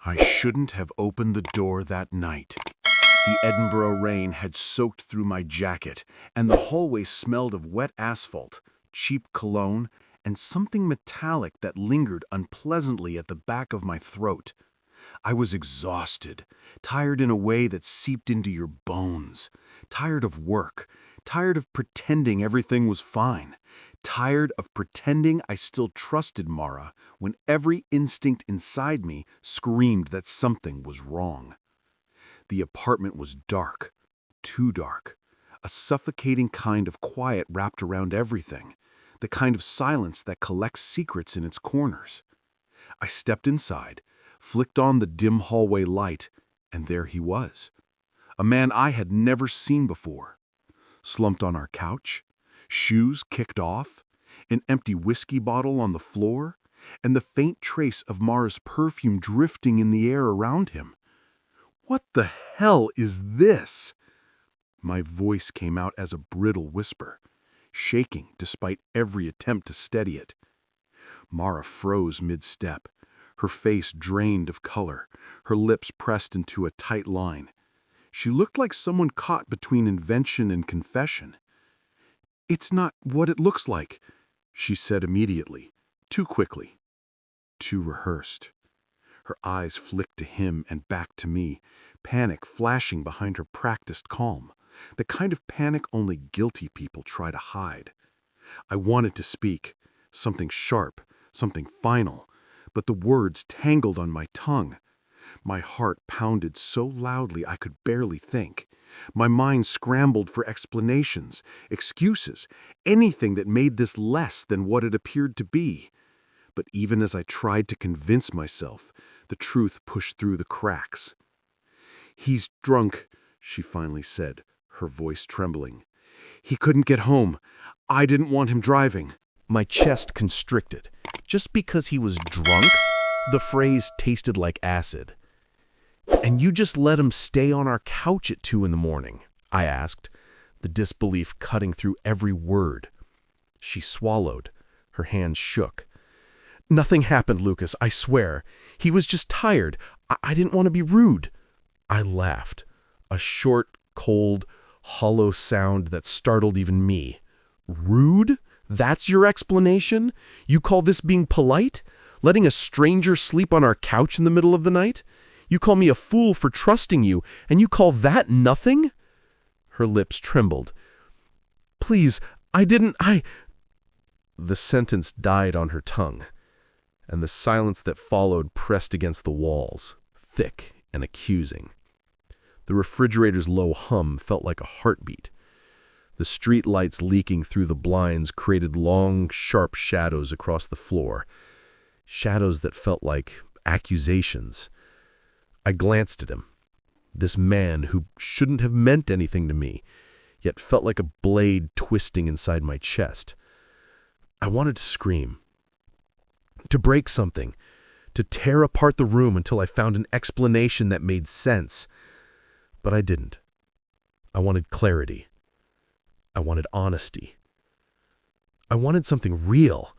I shouldn't have opened the door that night. The Edinburgh rain had soaked through my jacket, and the hallway smelled of wet asphalt, cheap cologne, and something metallic that lingered unpleasantly at the back of my throat. I was exhausted, tired in a way that seeped into your bones, tired of work, tired of pretending everything was fine, tired of pretending I still trusted Mara when every instinct inside me screamed that something was wrong. The apartment was dark, too dark, a suffocating kind of quiet wrapped around everything, the kind of silence that collects secrets in its corners. I stepped inside, flicked on the dim hallway light, and there he was, a man I had never seen before. Slumped on our couch, shoes kicked off, an empty whiskey bottle on the floor, and the faint trace of Mara's perfume drifting in the air around him. "What the hell is this?" My voice came out as a brittle whisper, shaking despite every attempt to steady it. Mara froze mid-step, her face drained of color, her lips pressed into a tight line. She looked like someone caught between invention and confession. "It's not what it looks like," she said immediately, too quickly, too rehearsed. Her eyes flicked to him and back to me, panic flashing behind her practiced calm, the kind of panic only guilty people try to hide. I wanted to speak, something sharp, something final, but the words tangled on my tongue. My heart pounded so loudly I could barely think. My mind scrambled for explanations, excuses, anything that made this less than what it appeared to be. But even as I tried to convince myself, the truth pushed through the cracks. "He's drunk," she finally said, her voice trembling. "He couldn't get home. I didn't want him driving." My chest constricted. Just because he was drunk, the phrase tasted like acid. "And you just let him stay on our couch at 2 a.m, I asked, the disbelief cutting through every word. She swallowed. Her hands shook. "Nothing happened, Lucas, I swear. He was just tired. I didn't want to be rude." I laughed, a short, cold, hollow sound that startled even me. "Rude? That's your explanation? You call this being polite? Letting a stranger sleep on our couch in the middle of the night? You call me a fool for trusting you, and you call that nothing?" Her lips trembled. "Please, I didn't. The sentence died on her tongue, and the silence that followed pressed against the walls, thick and accusing. The refrigerator's low hum felt like a heartbeat. The street lights leaking through the blinds created long, sharp shadows across the floor, shadows that felt like accusations. I glanced at him, this man who shouldn't have meant anything to me, yet felt like a blade twisting inside my chest. I wanted to scream, to break something, to tear apart the room until I found an explanation that made sense. But I didn't. I wanted clarity. I wanted honesty. I wanted something real.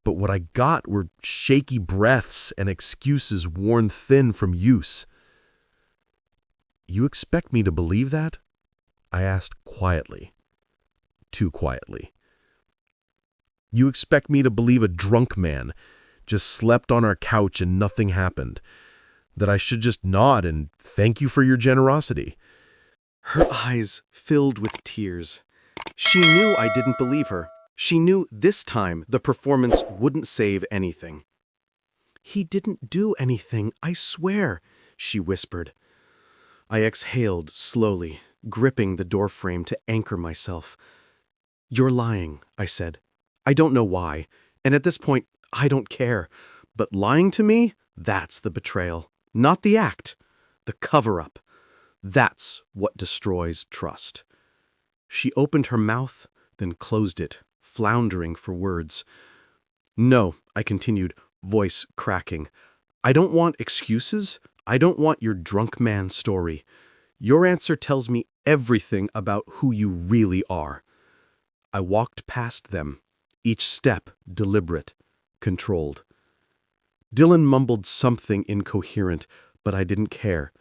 But what I got were shaky breaths and excuses worn thin from use. "You expect me to believe that?" I asked quietly. Too quietly. "You expect me to believe a drunk man just slept on our couch and nothing happened? That I should just nod and thank you for your generosity?" Her eyes filled with tears. She knew I didn't believe her. She knew this time the performance wouldn't save anything. "He didn't do anything, I swear," she whispered. I exhaled slowly, gripping the doorframe to anchor myself. "You're lying," I said. "I don't know why, and at this point, I don't care. But lying to me, that's the betrayal, not the act, the cover-up. That's what destroys trust." She opened her mouth, then closed it, floundering for words. "No," I continued, voice cracking. "I don't want excuses. I don't want your drunk man story. Your answer tells me everything about who you really are." I walked past them, each step deliberate, controlled. Dylan mumbled something incoherent, but I didn't care.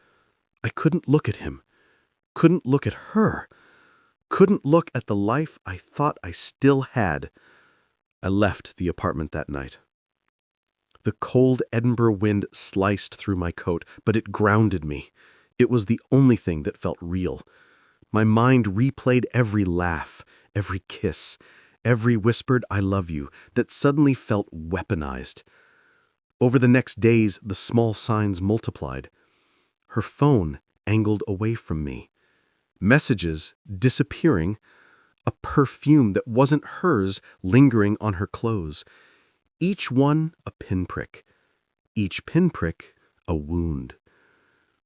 I couldn't look at him. Couldn't look at her. Couldn't look at the life I thought I still had. I left the apartment that night. The cold Edinburgh wind sliced through my coat, but it grounded me. It was the only thing that felt real. My mind replayed every laugh, every kiss, every whispered "I love you" that suddenly felt weaponized. Over the next days, the small signs multiplied. Her phone angled away from me. Messages disappearing. A perfume that wasn't hers lingering on her clothes. Each one a pinprick. Each pinprick a wound.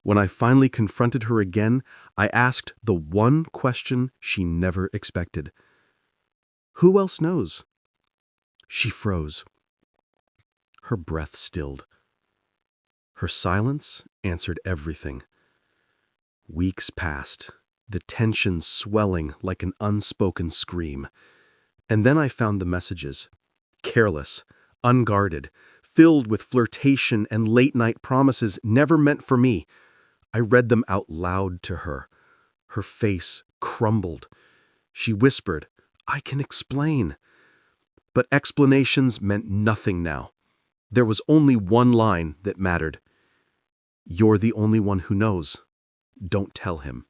When I finally confronted her again, I asked the one question she never expected. "Who else knows?" She froze. Her breath stilled. Her silence answered everything. Weeks passed, the tension swelling like an unspoken scream. And then I found the messages. Careless, unguarded, filled with flirtation and late-night promises never meant for me. I read them out loud to her. Her face crumbled. She whispered, "I can explain." But explanations meant nothing now. There was only one line that mattered. "You're the only one who knows. Don't tell him."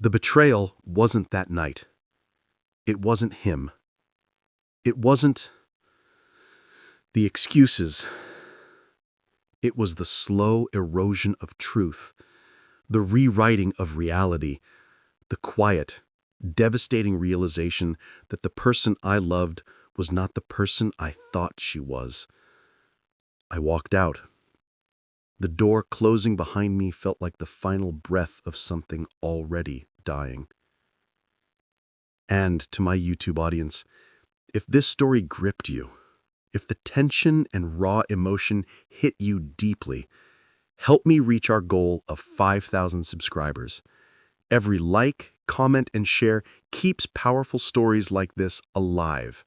The betrayal wasn't that night. It wasn't him. It wasn't the excuses. It was the slow erosion of truth, the rewriting of reality, the quiet, devastating realization that the person I loved was not the person I thought she was. I walked out. The door closing behind me felt like the final breath of something already dying. And to my YouTube audience, if this story gripped you, if the tension and raw emotion hit you deeply, help me reach our goal of 5,000 subscribers. Every like, comment, and share keeps powerful stories like this alive.